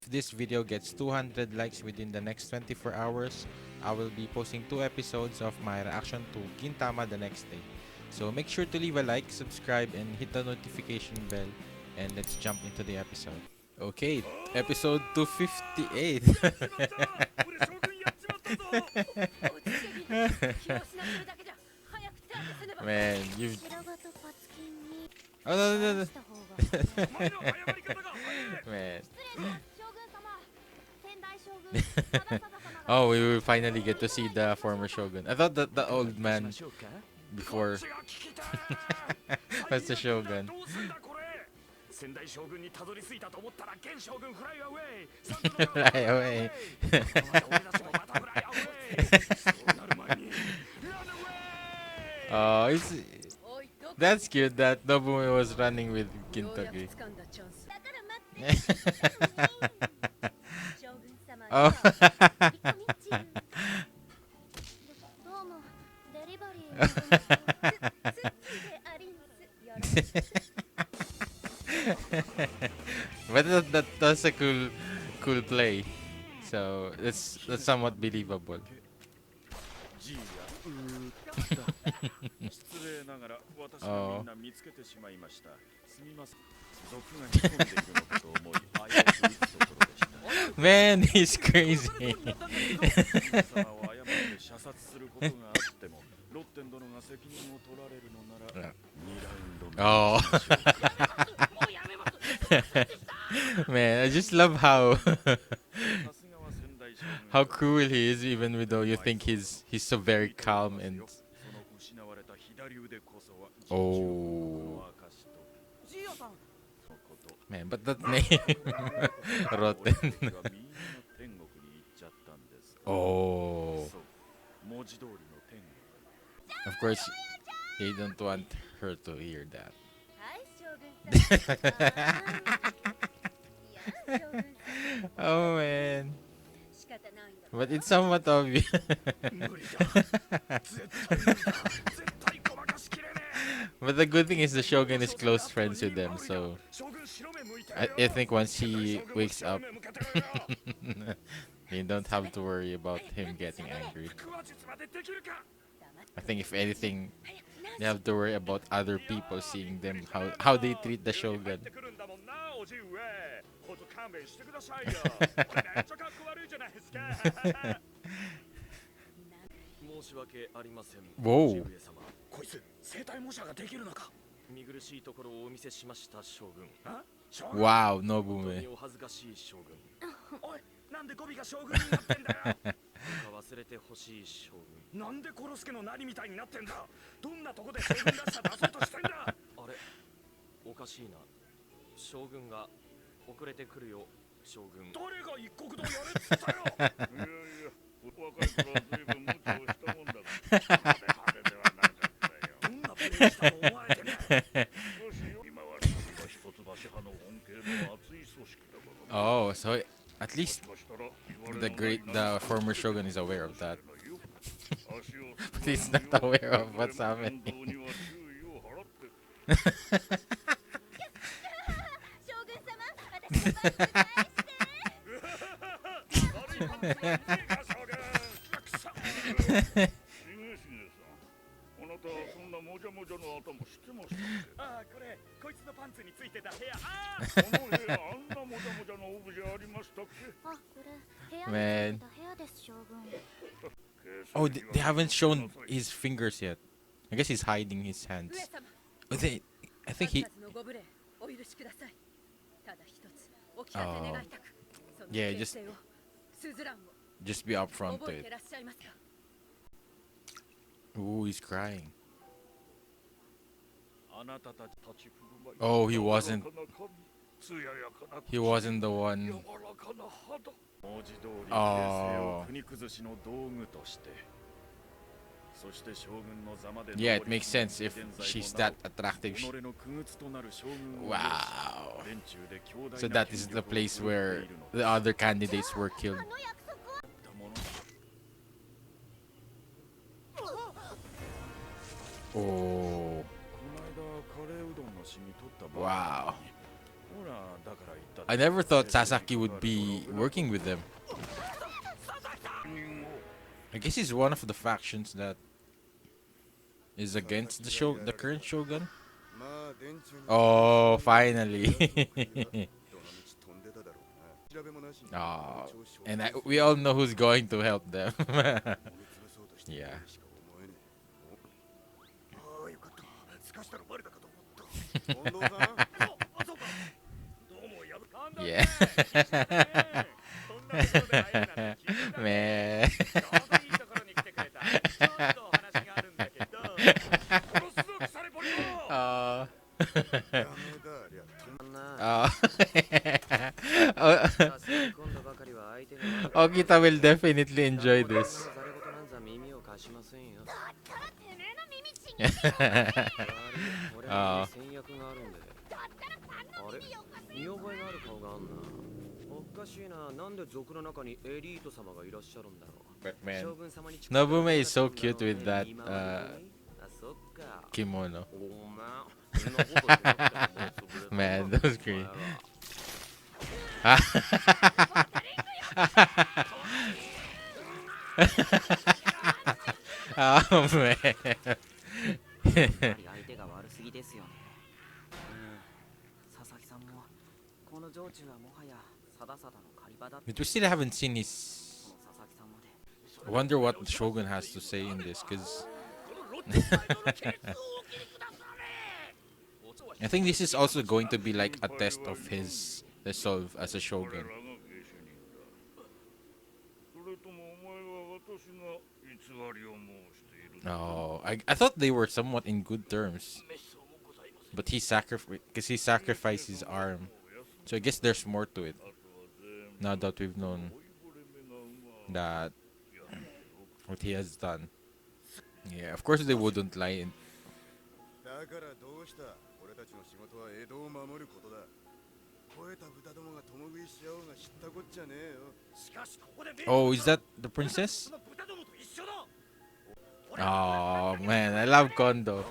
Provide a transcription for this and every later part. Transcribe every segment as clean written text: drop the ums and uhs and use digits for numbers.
this video gets 200 likes within the next 24 hours, I will be posting 2 episodes of my reaction to Gintama the next day. So make sure to leave a like, subscribe, and hit the notification bell. And let's jump into the episode. Okay, episode 258. Man, you've... Oh, no, no, no. Man. Oh, we will finally get to see the former shogun. I thought that the old man before was the shogun. Fly away. Oh, that's cute that Nobume was running with Gintoki. Oh. But that's a cool play. So that's somewhat believable. Oh. Man, he's crazy. Oh. Man, I just love how how cruel he is, even though you think he's so very calm and... Oh. Man, but that name Rotten. Oh. Of course, he don't want her to hear that. Oh man. But it's somewhat obvious. But the good thing is the Shogun is close friends with them, so I think once he wakes up, you don't have to worry about him getting angry. I think if anything, they have to worry about other people seeing them, how they treat the Shogun. Whoa. Wow, Nobume. Oh, so at least the former shogun is aware of that. But he's not aware of what's happening. Man. Oh, they haven't shown his fingers yet. I guess he's hiding his hands. Oh, I think he... Oh. Yeah, just be upfront to it. Ooh, he's crying. Oh, he wasn't the one. Oh. Yeah, it makes sense if she's that attractive. Wow. So that is the place where the other candidates were killed. Oh. Wow. I never thought Sasaki would be working with them. I guess he's one of the factions that is against the current shogun. Oh, finally. Oh, and we all know who's going to help them. Yeah. Yeah. Man. uh, uh, Okita will definitely enjoy this. uh, but man, Nobume is so cute with that kimono. Man, that was great. Oh man. But we still haven't seen his. I wonder what the Shogun has to say in this, because I think this is also going to be like a test of his resolve as a Shogun. Oh, I thought they were somewhat in good terms, but he sacrificed his arm, so I guess there's more to it. Now that we've known that what he has done, yeah, of course they wouldn't lie. Oh, is that the princess? Oh man, I love Kondo.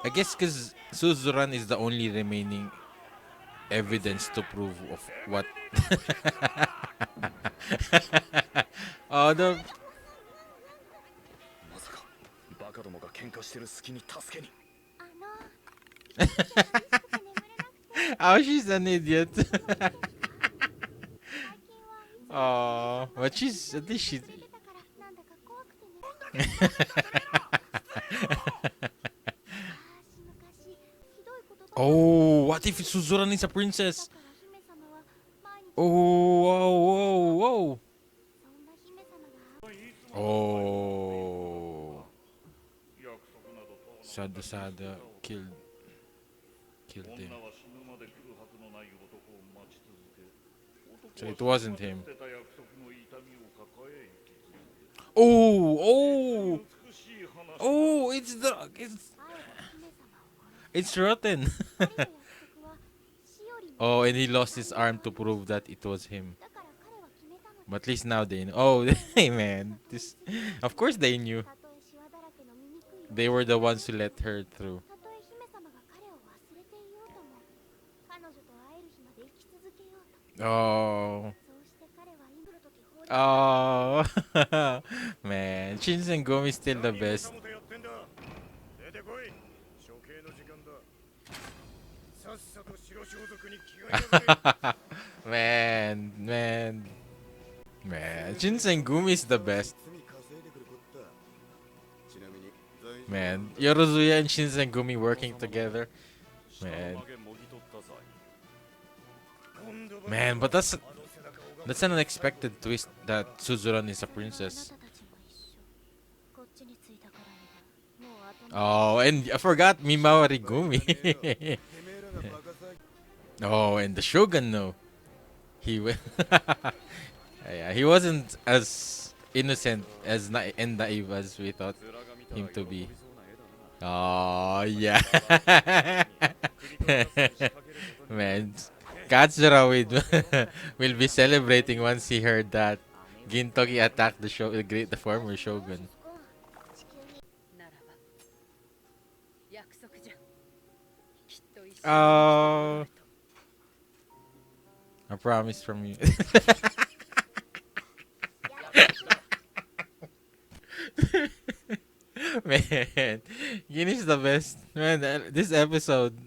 I guess because Suzuran is the only remaining evidence to prove of what. Oh, the. Oh, she's an idiot. Oh, but she's at least she. Oh, what if Suzuran is a princess? Oh, whoa, whoa, whoa. Oh. Sada killed him. So it wasn't him. Oh, oh, oh! It's rotten. Oh, and he lost his arm to prove that it was him. But at least now they know. Oh, hey man, this. Of course they knew. They were the ones who let her through. Oh. Oh. Man, Shinsengumi is still the best. Man. Shinsengumi is the best. Man, Yorozuya and Shinsengumi working together. Man, but that's an unexpected twist that Suzuran is a princess. Oh, and I forgot Mimawari Gumi. Oh, and the Shogun, no. Yeah, he wasn't as innocent as and naive as we thought him to be. Oh, yeah. Man, Katsura will be celebrating once he heard that Gintoki attacked the former shogun. Oh, a promise from you. Man, Gin the best. Man, this episode,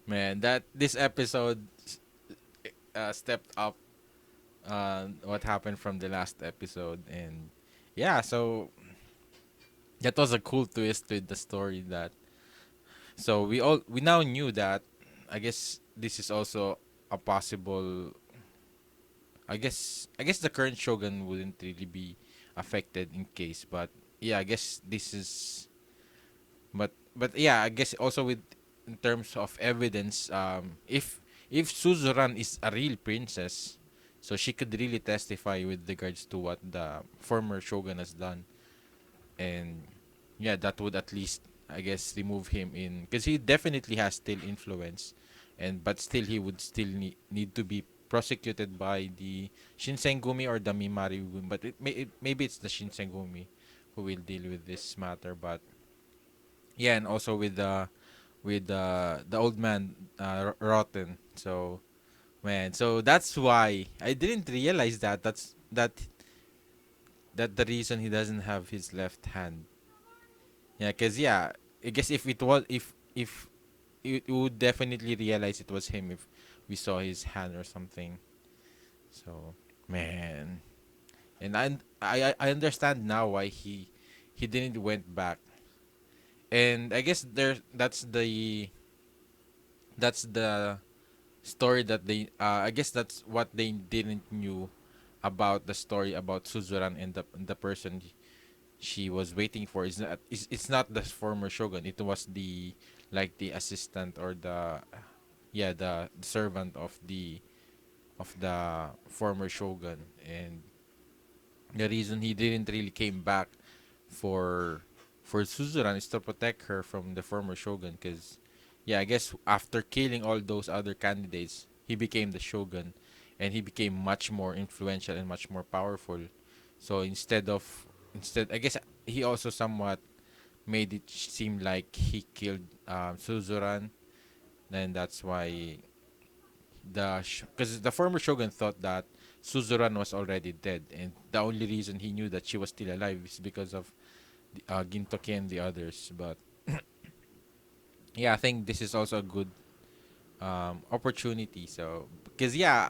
man, that this episode stepped up what happened from the last episode, and yeah, so that was a cool twist with the story. That so we now knew that. I guess this is also a possible. I guess the current shogun wouldn't really be affected in case, but yeah, I guess this is. But yeah, I guess also with in terms of evidence, if Suzuran is a real princess, so she could really testify with regards to what the former shogun has done, and yeah, that would at least I guess remove him in because he definitely has still influence, and but still he would still need to be prosecuted by the Shinsengumi or the Mimari, but maybe it's the Shinsengumi who will deal with this matter, but yeah, and also with the old man Rotten. So man, so that's why I didn't realize that the reason he doesn't have his left hand. Yeah, cause yeah, I guess if it was if you would definitely realize it was him if we saw his hand or something. So man, and I understand now why he didn't went back. And I guess that's the story that they I guess that's what they didn't knew about the story about Suzuran and the person she was waiting for is not it's not the former shogun. It was the like the assistant or the yeah the servant of the former shogun, and the reason he didn't really came back for for Suzuran is to protect her from the former shogun because yeah, I guess after killing all those other candidates, he became the shogun and he became much more influential and much more powerful. So instead I guess he also somewhat made it seem like he killed Suzuran, and that's why because the former shogun thought that Suzuran was already dead, and the only reason he knew that she was still alive is because of Gintoki and the others. But yeah, I think this is also a good opportunity. So because yeah,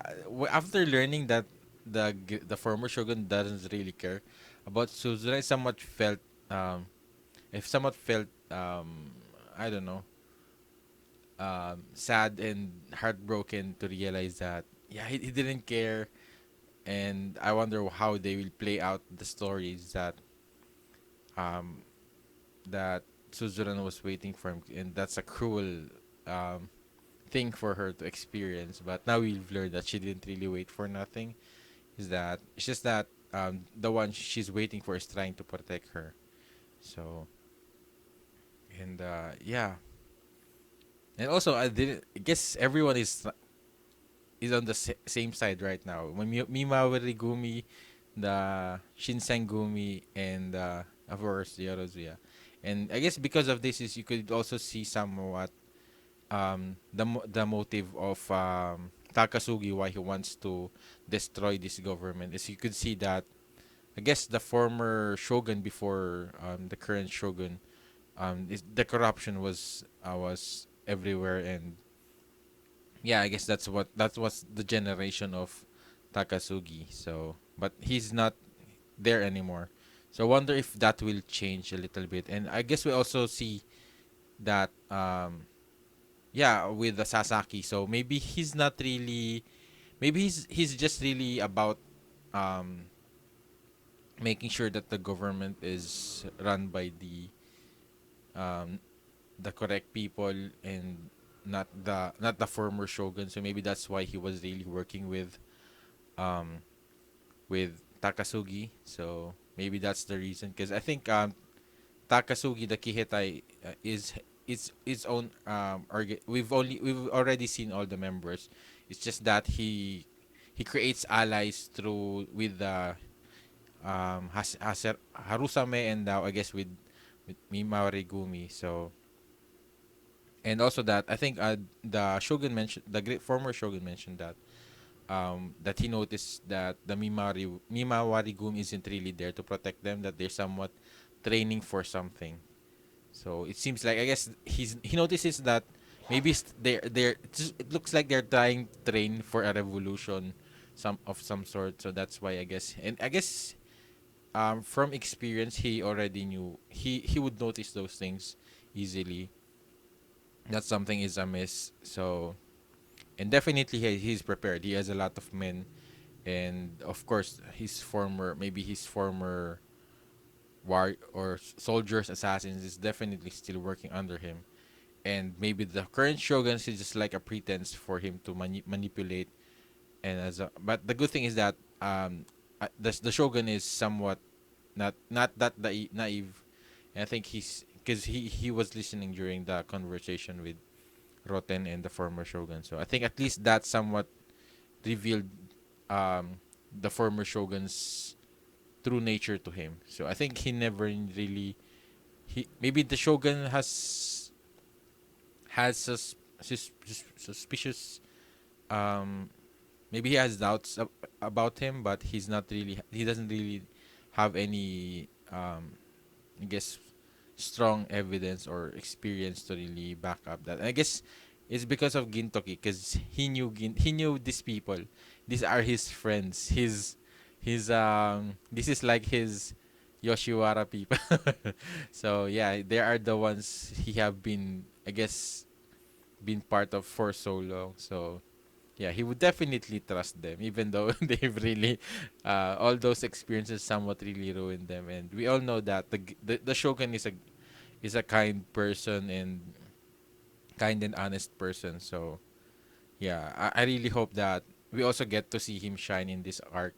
after learning that the former shogun doesn't really care about Suzuna, um, if somewhat felt I don't know sad and heartbroken to realize that yeah he didn't care, and I wonder how they will play out the stories um that Suzuran was waiting for him, and that's a cruel um thing for her to experience. But now we've learned that she didn't really wait for nothing. Is that it's just that the one she's waiting for is trying to protect her. So and yeah, and also I didn't. I guess everyone is on the same side right now. When Mima Rigumi, the Shinsengumi, and of course the Yorozuya. And I guess because of this is you could also see somewhat the motive of Takasugi why he wants to destroy this government is you could see that I guess the former shogun before the current shogun the corruption was everywhere, and yeah, I guess that was the generation of Takasugi. So but he's not there anymore, so I wonder if that will change a little bit. And I guess we also see that yeah with the Sasaki, so maybe he's not really maybe he's just really about um making sure that the government is run by um the correct people and not the former shogun. So maybe that's why he was really working um with Takasugi. So Maybe that's the reason. Because I think Takasugi the Kihetai is its own we've already seen all the members. It's just that he creates allies through with the Harusame, and now I guess with Mimawari Gumi. So, and also that I think the Shogun mentioned, the great former Shogun mentioned that he noticed that the Mimawari Gumi isn't really there to protect them, that they're somewhat training for something. So it seems like, I guess, he notices that maybe it looks like they're trying to train for a revolution, some sort. So that's why, I guess, and I guess from experience he already knew, he would notice those things easily, that something is amiss. So, and definitely he's prepared. He has a lot of men, and of course his former war or soldiers, assassins, is definitely still working under him. And maybe the current shoguns is just like a pretense for him to manipulate. And but the good thing is that the shogun is somewhat not that naive. And I think he's, because he was listening during the conversation with Roten and the former shogun. So I think at least that somewhat revealed the former shogun's true nature to him. So I think he never really, he maybe the shogun has suspicious, um maybe he has doubts about him, but he doesn't really have any, I guess, strong evidence or experience to really back up that. And I guess it's because of Gintoki, because he knew these people. These are his friends. This is like his Yoshiwara people. So yeah, they are the ones he have been, I guess, been part of for so long. So yeah, he would definitely trust them, even though they've really, all those experiences somewhat really ruined them. And we all know that the shogun is a kind and honest person. So yeah, I really hope that we also get to see him shine in this arc,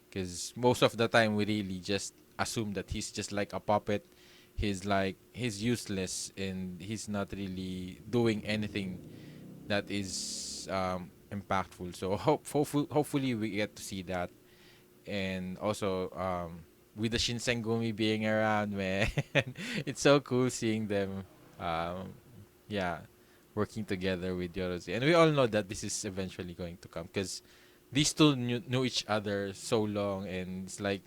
because most of the time we really just assume that he's just like a puppet. He's useless, and he's not really doing anything that is impactful. So hopefully we get to see that. And also, with the Shinsengumi being around, man, it's so cool seeing them, um, yeah, working together with Yorozi. And we all know that this is eventually going to come, because these two knew each other so long, and it's like,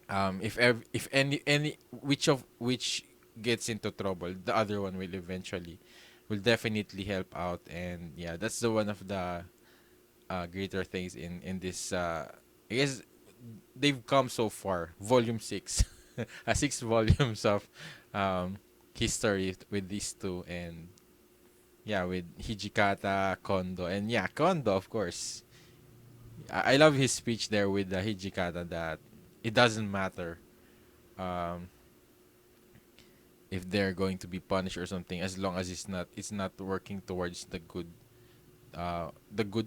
if any which gets into trouble, the other one will definitely help out. And yeah, that's the one of the greater things in this. I guess they've come so far. Volume 6, 6 volumes of um, history with these two, and yeah, with Hijikata, Kondo, and yeah, Kondo, of course. I love his speech there with the Hijikata, that it doesn't matter, um, if they're going to be punished or something, as long as it's not working towards the good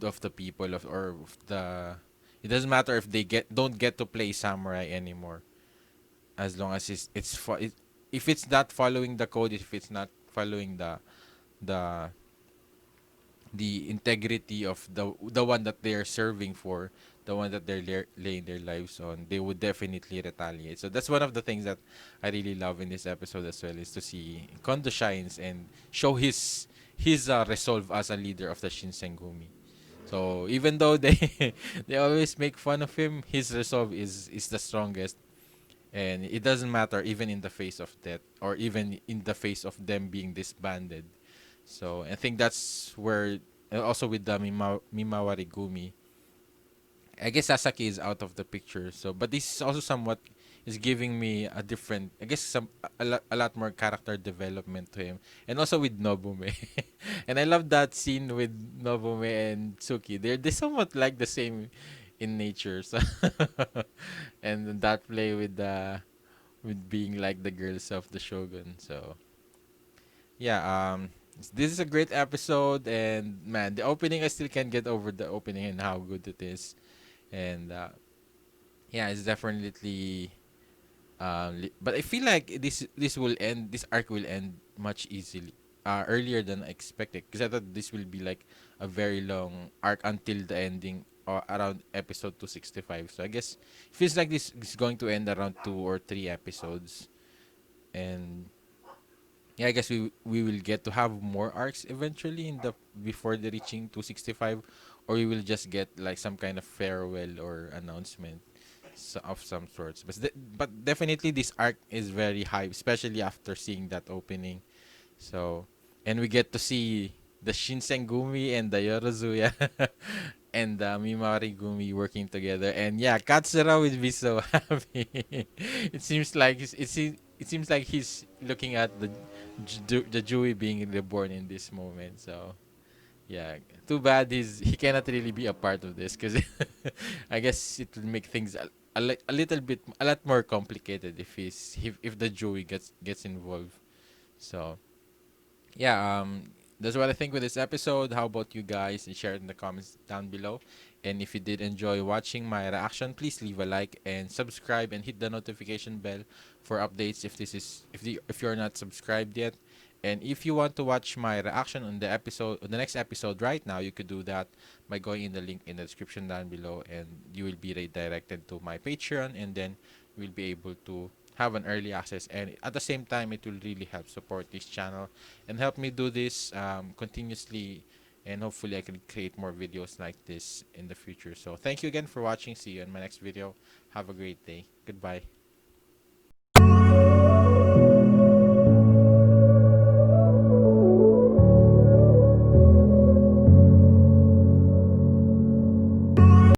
of the people, or of the, it doesn't matter if they don't get to play samurai anymore, as long as if it's not following the code, if it's not following the the integrity of the one that they're serving for, the one that they're laying their lives on, they would definitely retaliate. So that's one of the things that I really love in this episode as well, is to see Kondo shines and show his resolve as a leader of the Shinsengumi. So even though they they always make fun of him, his resolve is the strongest, and it doesn't matter even in the face of death, or even in the face of them being disbanded. So I think that's where, also with the Mimawari Gumi, I guess Sasaki is out of the picture. So, but this is also somewhat is giving me a different, I guess, a lot more character development to him, and also with Nobume. And I love that scene with Nobume and Tsuki. They somewhat like the same in nature. So, and that play with being like the girls of the Shogun. So yeah, this is a great episode, and man, the opening, I still can't get over the opening and how good it is. And Yeah, it's definitely but I feel like this will end, this arc will end much easily earlier than I expected, because I thought this will be like a very long arc until the ending or around episode 265. So I guess it feels like this is going to end around 2 or 3 episodes. And yeah, I guess we will get to have more arcs eventually in the before the reaching 265, or we will just get like some kind of farewell or announcement of some sorts. But definitely this arc is very hype, especially after seeing that opening. So, and we get to see the Shinsengumi and the Yorozuya and the Mimarigumi working together. And yeah, Katsura will be so happy. It seems like it seems like he's looking at the Jui being reborn in this moment. So yeah, too bad he cannot really be a part of this, because I guess it will make things a little bit a lot more complicated if the Joey gets involved. So yeah, that's what I think with this episode. How about you guys? And share it in the comments down below. And if you did enjoy watching my reaction, please leave a like and subscribe and hit the notification bell for updates if you're not subscribed yet. And if you want to watch my reaction on the next episode right now, you could do that by going in the link in the description down below, and you will be redirected to my Patreon, and then you'll be able to have an early access, and at the same time it will really help support this channel and help me do this continuously, and hopefully I can create more videos like this in the future. So thank you again for watching. See you in my next video. Have a great day. Goodbye.